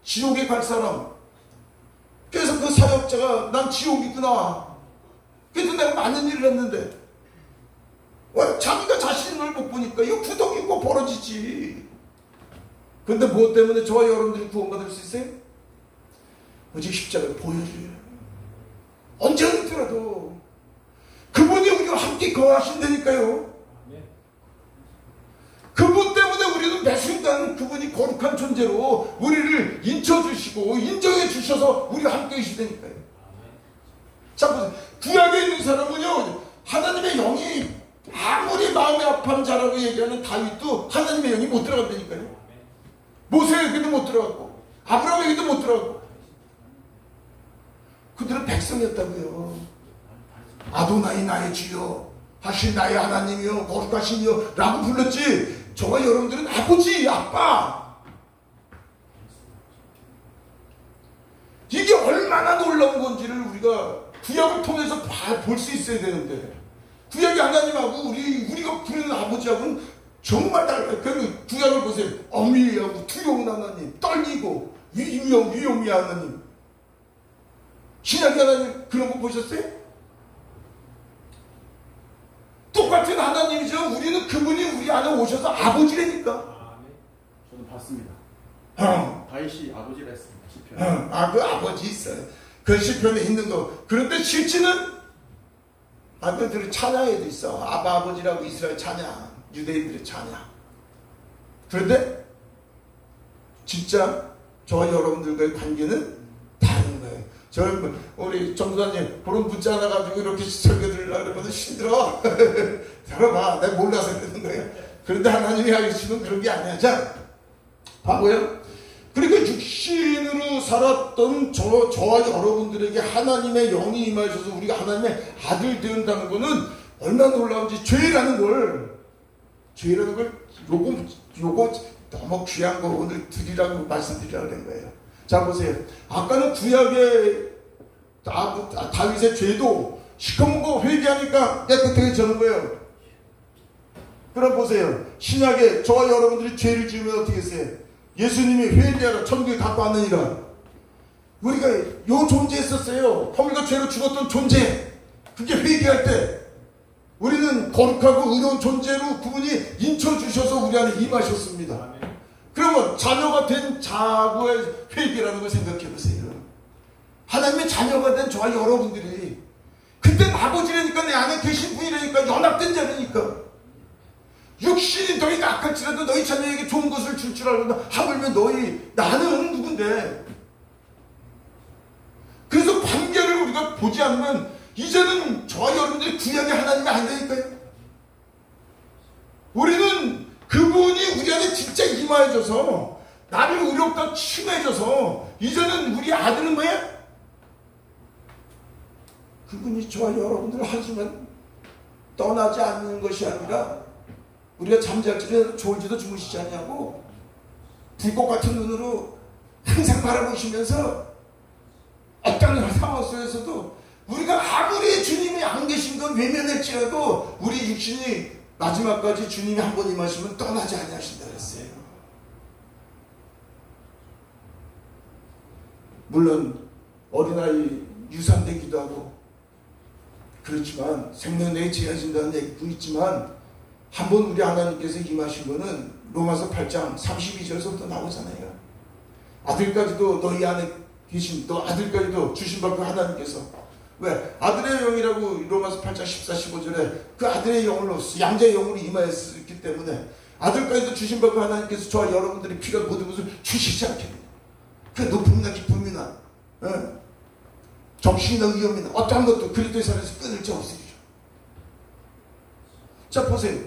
지옥에 갈 사람. 그래서 그 사역자가 난 지옥이구나, 그래도 내가 많은 일을 했는데 왜 자기가 자신을 못 보니까 이거 구덩이고 벌어지지. 근데 무엇 때문에 저와 여러분들이 구원받을 수 있어요? 오직 십자가의 보혈이에요. 언제든지라도 그분이 우리와 함께 거하신다니까요. 그분 때문에 우리는 매 순간 그분이 거룩한 존재로 우리를 인쳐주시고 인정해 주셔서 우리가 함께 계시다니까요. 자, 보세요. 구약에 있는 사람은요, 하나님의 영이 아무리 마음의 아픈 자라고 얘기하는 다윗도 하나님의 영이 못 들어간다니까요. 모세에게도 못 들어갔고 아브라함에게도 못 들어갔고. 그들은 백성이었다고요. 아도나이 나의 주여, 하신 나의 하나님이여, 거룩하시니여 라고 불렀지, 저와 여러분들은 아버지, 아빠. 이게 얼마나 놀라운 건지를 우리가 구약을 통해서 볼 수 있어야 되는데, 구약이 하나님하고 우리가 부르는 아버지하고는 정말 달라요. 그 구약을 보세요. 어미하고 두려운 하나님, 떨리고 위험이 하나님. 신약의 하나님 그런 거 보셨어요? 똑같은 하나님이죠. 우리는 그분이 우리 안에 오셔서 아버지라니까. 저는 봤습니다. 다윗이 아버지라 했습니다. 시편. 그 아버지 있어요. 그 시편에 있는 거. 그런데 실제는 아버지들의 찬양에도 있어. 아버지라고 이스라엘 찬양, 유대인들의 찬양. 그런데 진짜 저와 여러분들과의 관계는 다른 거예요. 우리 정수사님 그런 문자 하나 가지고 이렇게 설교 들으려고 그러면 힘들어. 들어봐. 내가 몰라서 그러는 거예요. 그런데 하나님이 알려주시면 그런 게 아니야. 자, 봐봐요. 그리고 육신으로 살았던 저와 여러분들에게 하나님의 영이 임하셔서 우리가 하나님의 아들 되었다는 것은 얼마나 놀라운지. 죄라는 걸 요거 너무 귀한 거 오늘 드리라고 말씀드리라고 그런 거예요. 자, 보세요. 아까는 구약의 다윗의 죄도 시커먼 거 회개하니까 깨끗해지는 거예요. 그럼 보세요. 신약에 저와 여러분들이 죄를 지으면 어떻게 했어요? 예수님이 회개하라 천국에 갖고 왔느니라. 우리가 요 존재했었어요. 허물과 죄로 죽었던 존재. 그게 회개할 때 우리는 거룩하고 의로운 존재로 그분이 인쳐주셔서 우리 안에 임하셨습니다. 그러면 자녀가 된 자고의 회개라는 걸 생각해 보세요. 하나님의 자녀가 된 저와 여러분들이 그때는 아버지라니까 내 안에 계신 분이라니까 연합된 자라니까 육신이 너희 악할지라도 너희 자녀에게 좋은 것을 줄 줄 알고 하물며 나는 누군데. 그래서 관계를 우리가 보지 않으면 이제는 저와 여러분들이 구약의 하나님이 아니라니까요. 우리는 그분이 우리 안에 진짜 임하여져서 나를 의롭다 칭해줘서 이제는 우리 아들은 뭐야? 그분이 저와 여러분들을 한순간 떠나지 않는 것이 아니라 우리가 잠잘지도 졸지도 주무시지 않냐고 불꽃 같은 눈으로 항상 바라보시면서 어떤 상황 속에서도 우리가 아무리 주님이 안 계신 건 외면할지라도 우리 육신이 마지막까지 주님이 한 번 임하시면 떠나지 아니하신다 그랬어요. 물론 어린아이 유산되기도 하고 그렇지만 생명력이 제한진다는 얘기도 있지만 한번 우리 하나님께서 임하신 거는 로마서 8장 32절에서부터 나오잖아요. 아들까지도 너희 안에 계신 너 아들까지도 주신받고 하나님께서 왜? 아들의 영이라고 로마서 8장 14, 15절에 그 아들의 영으로 양자의 영으로 임하였기 때문에 아들까지도 주신받고 하나님께서 저와 여러분들이 필요한 모든 것을 주시지 않겠느냐. 그 높음이나 기쁨이나 정신이나 위험이나 어떠한 것도 그리스도의 살에서 끊을 자 없으리라. 자, 보세요.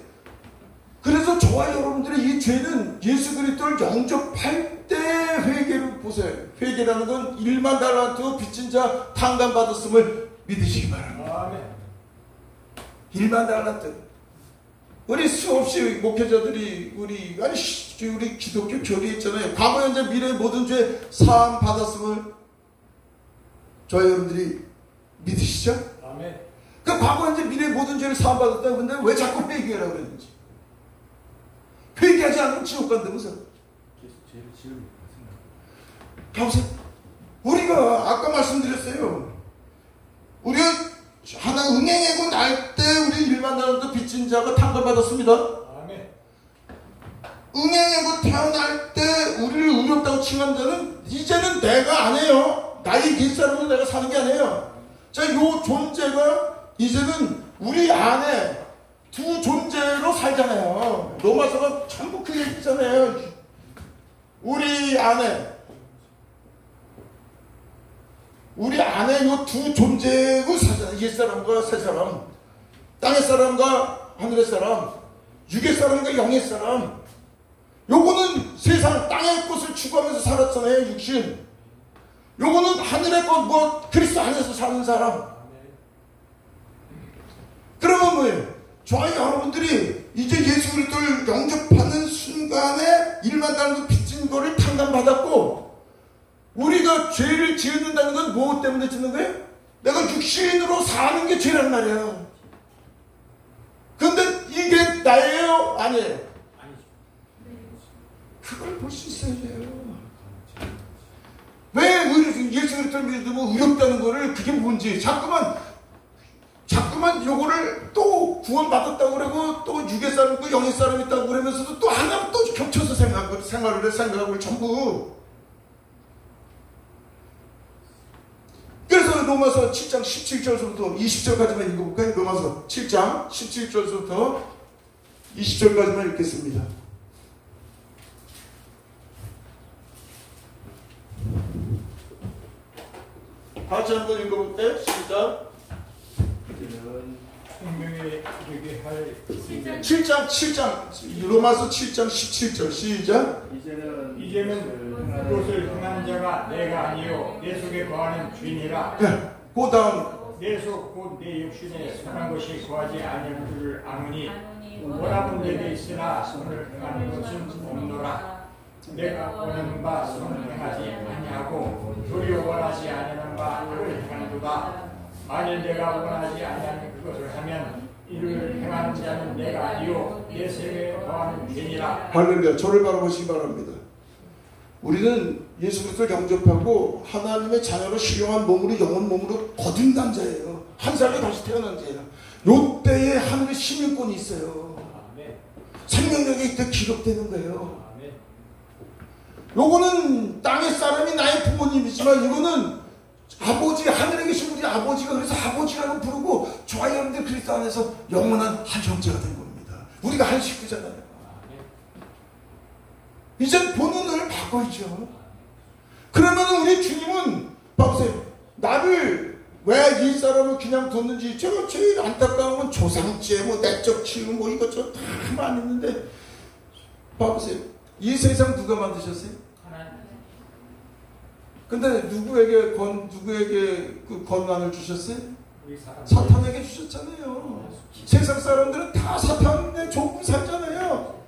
그래서 저와 여러분들의 이 죄는 예수 그리스도를 영접할 때 회개를 보세요. 회개라는 건 1만 달란트 빚진 자 탕감받았음을 믿으시기 바랍니다. 1만 달란트. 우리 수없이 목회자들이 우리 기독교 교리 있잖아요. 과거 현재 미래의 모든 죄 사함 받았음을 저와 여러분들이 믿으시죠? 아멘. 그 과거 현재 미래의 모든 죄를 사함 받았다고 근데 왜 자꾸 회개하라고 그러는지. 회개하지 않으면 지옥 간다면서. 보세요. 우리가 아까 말씀드렸어요. 우리가 하나 은행에고 날 때 우리 1만 달란트 빚진 자가 탕감받았습니다. 아멘. 은행에고 태어날 때 우리를 의롭다고 칭한 자는 이제는 내가 안 해요. 나의 뒷사람으로 내가 사는 게 아니에요. 자, 요 존재가 이제는 우리 안에 두 존재로 살잖아요. 로마서가 전부 그 얘기잖아요. 우리 안에 요 두 존재로 살잖아요. 옛사람과 새사람, 땅의 사람과 하늘의 사람, 육의 사람과 영의 사람. 요거는 세상 땅의 것을 추구하면서 살았잖아요. 육신. 요거는 하늘의 것 그리스도 안에서 사는 사람. 그러면 뭐예요? 저와 여러분들이 이제 예수 그리스도를 영접하는 순간에 1만 달란트 빚진 거를 탕감받았고, 우리가 죄를 지은다는 건 무엇 때문에 짓는 거예요? 내가 육신으로 사는 게 죄란 말이야. 그런데 이게 나예요? 아니에요? 그걸 볼 수 있어야 돼요. 왜 예수 그리스도를 믿으면 의롭다는 거를 그게 뭔지 자꾸만 요거를 또 구원받았다고 그러고 또 육의 사람 있고 영의 사람 있다고 그러면서도 또 하나 또 겹쳐서 생각을 전부. 그래서 로마서 7장 17절부터 20절까지만 읽어볼까요? 로마서 7장 17절부터 20절까지만 읽겠습니다. 같이 한번 읽어볼까요? 시작. 이제는 생명에 이르게 할 7장 로마서 7장 17절 시작. 이제는 그것을 행하는 자가 내가 아니요 내 속에 거하는 주인이라. 그 다음 내 속 곧 내 육신에 선한 것이 거하지 아니할 줄을 아노니 원함은 내게 있으나 선을 행하는 것은 없노라. 내가 원하는 바 선을 행하지 아니하고 도리어 원하지 아니하는 바를 행하는도다. 만일 내가 원하지 아니하는 그것을 하면 이를 행하는 자는 내가 아니요 내 속에 거하는 주인이라. 할렐루야. 저를 바라보시기 바랍니다. 우리는 예수 그리스도를 영접하고 하나님의 자녀로 신령한 몸으로 영혼 몸으로 거듭난 자예요. 한 살로 다시 태어난 자예요. 요때에 하늘의 시민권이 있어요. 생명력이 이때 기록되는 거예요. 요거는 땅의 사람이 나의 부모님이지만 이거는 아버지, 하늘에 계신 우리 아버지가 그래서 아버지라고 부르고 저와 여러분들 그리스도 안에서 영원한 한 형제가 된 겁니다. 우리가 한 식구잖아요. 이제 보는 눈을 바꿔야죠. 그러면 우리 주님은 봐보세요. 나를 왜 이 사람을 그냥 뒀는지 제가 제일 안타까운 건 조상죄, 뭐 내적 치유, 뭐 이것저것 다 많이 있는데 봐보세요. 이 세상 누가 만드셨어요? 근데 누구에게 그 권한을 주셨어요? 사탄에게 주셨잖아요. 세상 사람들은 다 사탄의 조금 살잖아요.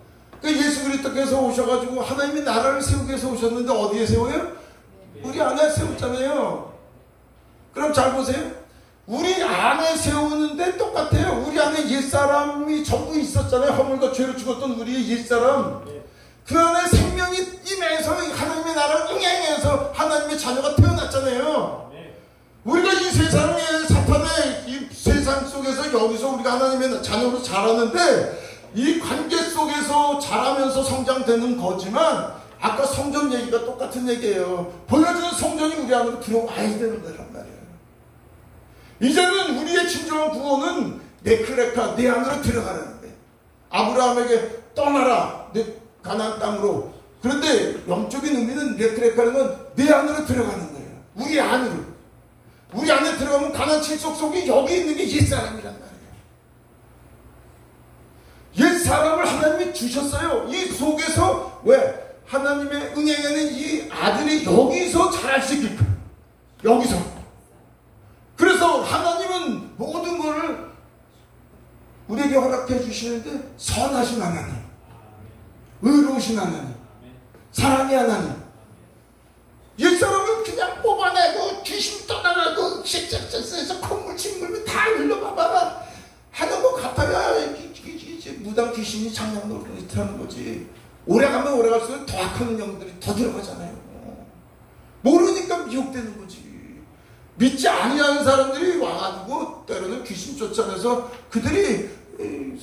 예수 그리스도께서 오셔가지고 하나님의 나라를 세우기 위해서 오셨는데 어디에 세워요? 우리 안에 세웠잖아요. 그럼 잘 보세요. 우리 안에 세우는데 똑같아요. 우리 안에 옛사람이 전부 있었잖아요. 허물과 죄로 죽었던 우리의 옛사람. 그 안에 생명이 임해서 하나님의 나라를 응행해서 하나님의 자녀가 태어났잖아요. 우리가 이 세상의 사탄의 이 세상 속에서 여기서 우리가 하나님의 자녀로 자라는데 이 관계 속에서 자라면서 성장되는 거지만 아까 성전 얘기가 똑같은 얘기예요. 보여주는 성전이 우리 안으로 들어와야 되는 거란 말이에요. 이제는 우리의 진정한 구원은 네크레카, 내 안으로 들어가는 거예요. 아브라함에게 떠나라, 내 가나안 땅으로. 그런데 영적인 의미는 네크레카는 건 내 안으로 들어가는 거예요. 우리 안으로. 우리 안에 들어가면 가나안 칠속 속에 여기 있는 게 옛사람이란 말이에요. 옛사람을 하나님이 주셨어요. 이 속에서 왜? 하나님의 은혜에는 이 아들이 여기서 자랄 수 있게끔. 여기서. 그래서 하나님은 모든 것을 우리에게 허락해 주시는데 선하신 하나님, 의로우신 하나님, 사랑의 하나님. 옛사람은 그냥 뽑아내고 귀신 떠나가고 식적적에서 콧물 침물면 다 흘러봐봐 하는 것 같아야 무당 귀신이 장난 노릇 하는 거지. 오래가면 오래갈수록 더 악한 영들이 더 들어가잖아요. 모르니까 미혹되는 거지. 믿지 아니하는 사람들이 와가지고 때로는 귀신 쫓아내서 그들이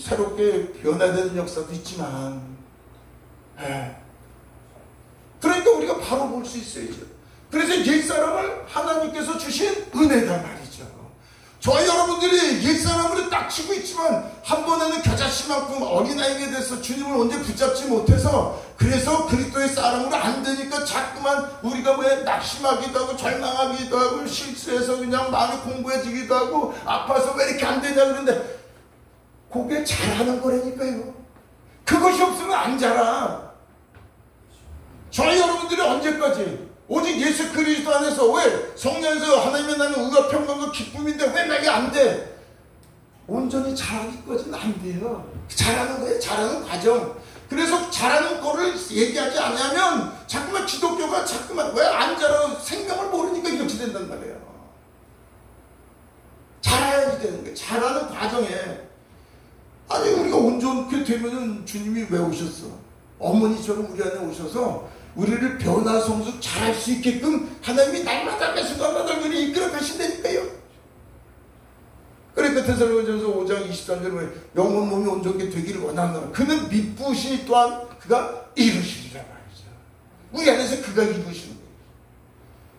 새롭게 변화되는 역사도 있지만, 그러니까 우리가 바로 볼 수 있어야죠. 그래서 옛사람을 하나님께서 주신 은혜단 말이죠. 저희 여러분들이 옛사람으로 딱 치고 있지만 한 번에는 겨자씨만큼 어린아이게 돼서 주님을 언제 붙잡지 못해서 그래서 그리스도의 사람으로 안 되니까 자꾸만 우리가 왜 낙심하기도 하고 절망하기도 하고 실수해서 그냥 마음이 공부해지기도 하고 아파서 왜 이렇게 안 되냐 그러는데 그게 잘하는 거라니까요. 그것이 없으면 안 자라. 저희 여러분들이 언제까지 오직 예수 그리스도 안에서 왜 성령에서 하나님의 나는 의와 평강과 기쁨인데 왜 나게 안 돼? 온전히 잘하기까지는 안 돼요. 잘하는 거예요. 잘하는 과정. 그래서 잘하는 거를 얘기하지 않으면 자꾸만 기독교가 자꾸만 왜 안 자라 생명을 모르니까 이렇게 된단 말이에요. 잘해야지 되는 거예요. 잘하는 과정에 아니 우리가 온전하게 되면은 주님이 왜 오셨어? 어머니처럼 우리 안에 오셔서 우리를 변화성숙 잘할 수 있게끔 하나님이 날마다 매 순간마다 우리를 이끌어 가신다니까요. 그러니까 데살로니가전서 5장 23절에 영혼 몸이 온전하게 되기를 원하노라. 그는 미쁘시니 또한 그가 이루시리라 말이죠. 우리 안에서 그가 이루시는 거예요.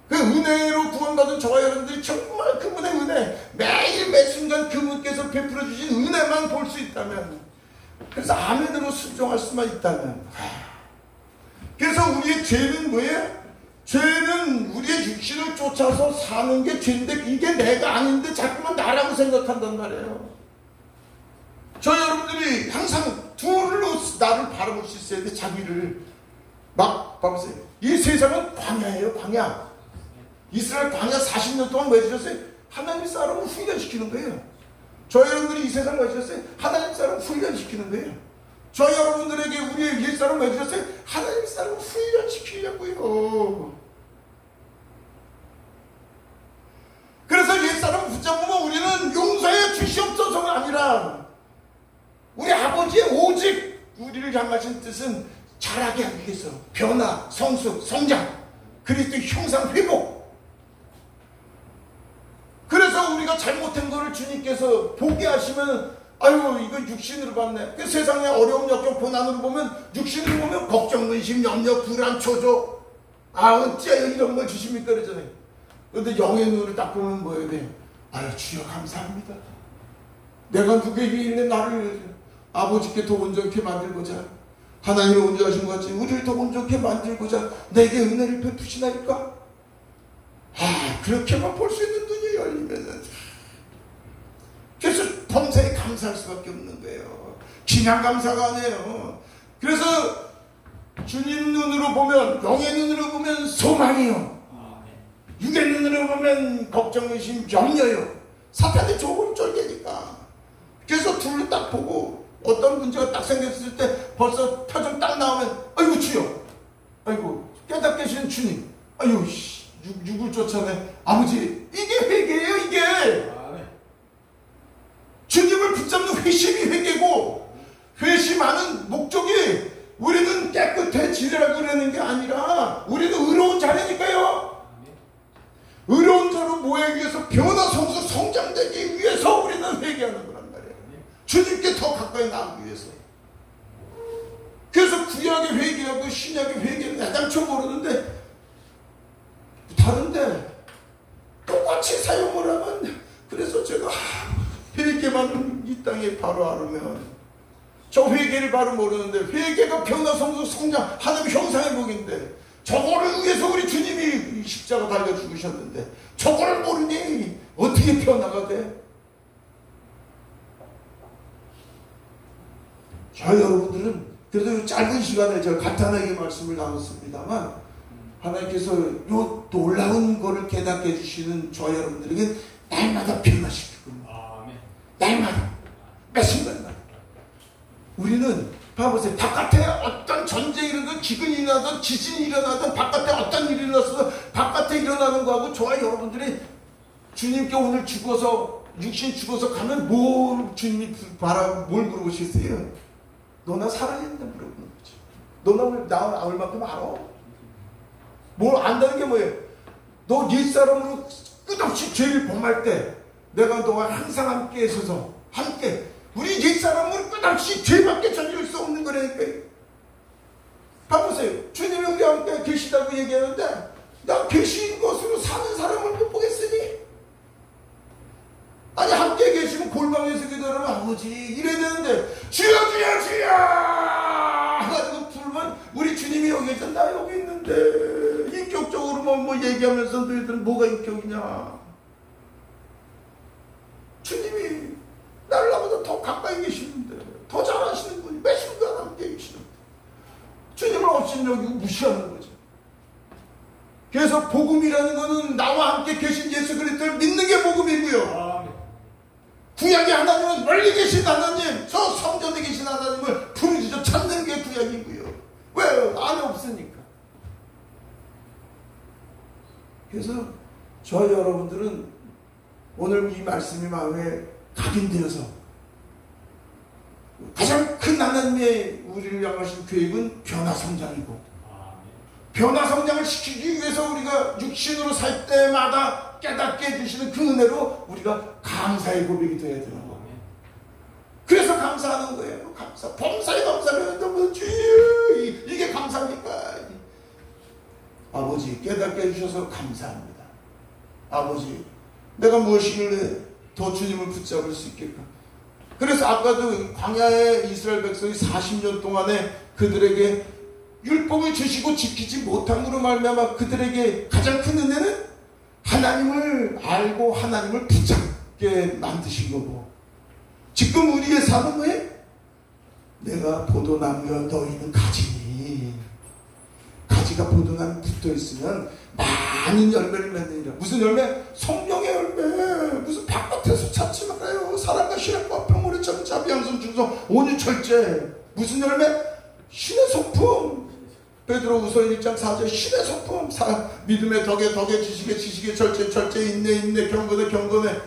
그 은혜로 구원받은 저와 여러분들이 정말 그분의 은혜 매일 매 순간 그분께서 베풀어 주신 은혜만 볼 수 있다면, 그래서 아멘으로 순종할 수만 있다면, 그래서 우리의 죄는 뭐예요? 죄는 우리의 육신을 쫓아서 사는 게 죄인데 이게 내가 아닌데 자꾸만 나라고 생각한단 말이에요. 저 여러분들이 항상 둘로 나를 바라볼 수 있어야 돼. 자기를 막 봐보세요. 이 세상은 광야예요. 광야. 이스라엘 광야 40년 동안 왜 주셨어요? 하나님의 사람을 훈련시키는 거예요. 저 여러분들이 이 세상 왜 주셨어요? 하나님의 사람을 훈련시키는 거예요. 저 여러분들에게 우리의 옛사람 왜 주셨어요? 하나님의 사람을 훈련시키려고요. 그래서 옛사람을 붙잡으면 우리는 용서해 주시옵소서가 아니라 우리 아버지의 오직 우리를 향하신 뜻은 자라게 하기 위해서 변화, 성숙, 성장, 그리스도의 형상 회복. 그래서 우리가 잘못한 거를 주님께서 보게 하시면 아유 이거 육신으로 봤네. 그 세상의 어려움, 역경, 고난으로 보면 육신으로 보면 걱정, 근심, 염려, 불안, 초조 어째 이런 걸 주십니까 그러잖아요. 그런데 영의 눈을 딱 보면 뭐예요? 아유 주여 감사합니다. 내가 누구에게 있는 나를 아버지께 더 온전케 만들고자 하나님의 온전하신 것 같이 우리를 더 온전케 만들고자 내게 은혜를 베푸시나이까? 그렇게만 볼 수 있는 눈이 열리면은 그래서 범사에 감사할 수밖에 없는 거예요. 그냥 감사가 아니에요. 그래서 주님 눈으로 보면, 영의 눈으로 보면 소망이요. 육의 눈으로 보면 걱정, 의심, 염려요. 사탄이 조금 쫄개니까. 그래서 둘로 딱 보고 어떤 문제가 딱 생겼을 때 벌써 표정 딱 나오면 아이고 주여, 아이고 깨닫게 하시는 주님, 아이고 육을 쫓아내 아버지, 이게 회개예요. 이게 주님을 붙잡는 회심이 회개고, 회심하는 목적이 우리는 깨끗해지려고 그러는 게 아니라 우리는 의로운 자라니까요. 의로운 자로 모이기 위해서 변화, 성숙, 성장되기 위해서 우리는 회개하는 거란 말이에요. 주님께 더 가까이 나가기 위해서. 그래서 구약의 회개하고 신약의 회개는 애당초 모르는데 다른데 똑같이 사용을 하면, 그래서 제가 회개만 이 땅에 바로 알으면, 저 회개를 바로 모르는데 회개가 변화, 성숙, 성장, 하나님 형상의 복인데 저거를 위해서 우리 주님이 십자가 달려 죽으셨는데 저거를 모르니 어떻게 변화가 돼? 자, 여러분들은 그래도 짧은 시간에 제가 간단하게 말씀을 나눴습니다만 하나님께서 요 놀라운 거를 깨닫게 해주시는 저 여러분들에게 날마다 변화시킬 겁니다. 날마다, 매 순간마다. 우리는 봐보세요. 바깥에 어떤 전쟁이 일어나든 기근이 일어나든 지진이 일어나든 바깥에 어떤 일이 일어나서 바깥에 일어나는 거하고 저와 여러분들이 주님께 오늘 죽어서 육신 죽어서 가면 뭘 주님이 뭘 물어보시겠어요? 너 나 살아있는데 물어보는 거지. 너 나 얼마큼 알아? 뭘 안다는 게 뭐예요? 너 옛사람으로 끝없이 죄를 범할 때 내가 너와 항상 함께 있어서 함께 우리 옛사람으로 끝없이 죄밖에 저지를 수 없는 거라니까요. 봐보세요. 주님이 우리 함께 계시다고 얘기하는데 나 계신 것으로 사는 사람을 못 보겠으니, 아니 함께 계시면 골방에서 기도하면 아버지 이래야 되는데 주여 주여 주여 해가지고 부르면 우리 주님이 여기 있어, 나 여기 있는데 인격적으로 뭐 얘기하면서 너희들은 뭐가 인격이냐. 주님이 나를 나보다 더 가까이 계시는데, 더 잘하시는 분이 매 순간 함께 계시는데 주님을 없이는 여기 무시하는 거죠. 그래서 복음이라는 것은 나와 함께 계신 예수 그리스도를 믿는 게 복음이고요. 구약의 하나님은 멀리 계신 하나님, 저 성전에 계신 하나님을 부르짖어 찾는 게 구약이고요. 왜? 안에 없으니까. 그래서 저 여러분들은 오늘 이 말씀이 마음에 각인되어서 가장 큰 하나님의 우리를 향하신 계획은 변화성장이고, 변화성장을 시키기 위해서 우리가 육신으로 살 때마다 깨닫게 해주시는 그 은혜로 우리가 감사의 고백이 되어야 되는 거예요. 그래서 감사하는 거예요. 감사. 범사에 감사를 하는데 뭐 이게 감사입니까? 아버지 깨닫게 해주셔서 감사합니다. 아버지 내가 무엇이길래 더 주님을 붙잡을 수 있겠까? 그래서 아까도 광야의 이스라엘 백성이 40년 동안에 그들에게 율법을 주시고 지키지 못함으로 말미암아 그들에게 가장 큰 은혜는 하나님을 알고 하나님을 붙잡게 만드신 거고, 지금 우리의 삶은 왜? 내가 포도나무여 너희는 가지니, 가지가 포도나무에 붙어있으면 많은 열매를 맺느니라. 무슨 열매? 성령의 열매. 무슨 바깥에서 찾지 말아요. 사랑과 신앙과 평물의 참 자비양선 중성 온유 철제. 무슨 열매? 신의 성품. 베드로후서 1장 4절 신의 성품. 믿음의 덕에 지식의 철제 인내 경건에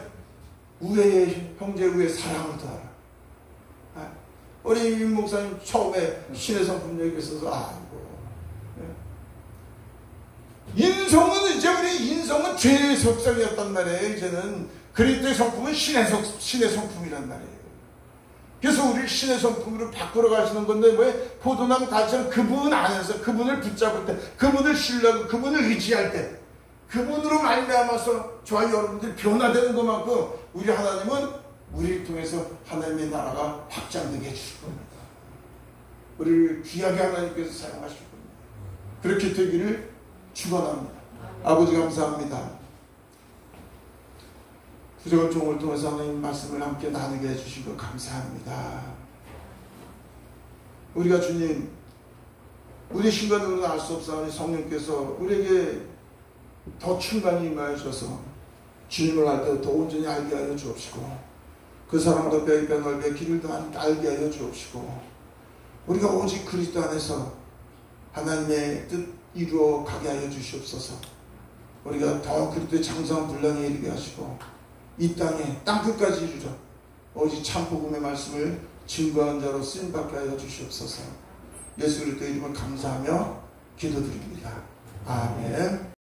우애의 형제 우애 사랑을 더하라. 우리 임 목사님 처음에 신의 성품 얘기했어서 인성은 이제 우리 인성은 죄의 속성이었단 말이에요. 이제는 그리스도의 성품은 신의 성품이란 말이에요. 그래서 우리 신의 성품으로 바꾸러 가시는 건데, 왜? 포도나무 가지처럼 그분 안에서 그분을 붙잡을 때, 그분을 신뢰하고 그분을 의지할 때, 그분으로 말미암아서 저와 여러분들이 변화되는 것만큼 우리 하나님은 우리를 통해서 하나님의 나라가 확장되게 해주실 겁니다. 우리를 귀하게 하나님께서 사용하실 겁니다. 그렇게 되기를 축원합니다. 아버지 감사합니다. 부족한 종을 통해서 하나님 말씀을 함께 나누게 해주신 것 감사합니다. 우리가 주님, 우리 신간으로는 알 수 없사오니 성령께서 우리에게 더 충만히 임하셔서 주님을 알 때 더 온전히 알게 하여 주옵시고, 그 사랑도 뼈에 뼈 넓게 길을 더 알게 하여 주옵시고, 우리가 오직 그리스도 안에서 하나님의 뜻 이루어 가게 하여 주시옵소서. 우리가 더 그리스도의 장성한 분량에 이르게 하시고, 이 땅에 땅끝까지 이르러 오직 참 복음의 말씀을 증거한 자로 쓰임받게 하여 주시옵소서. 예수 그리스도의 이름을 감사하며 기도드립니다. 아멘.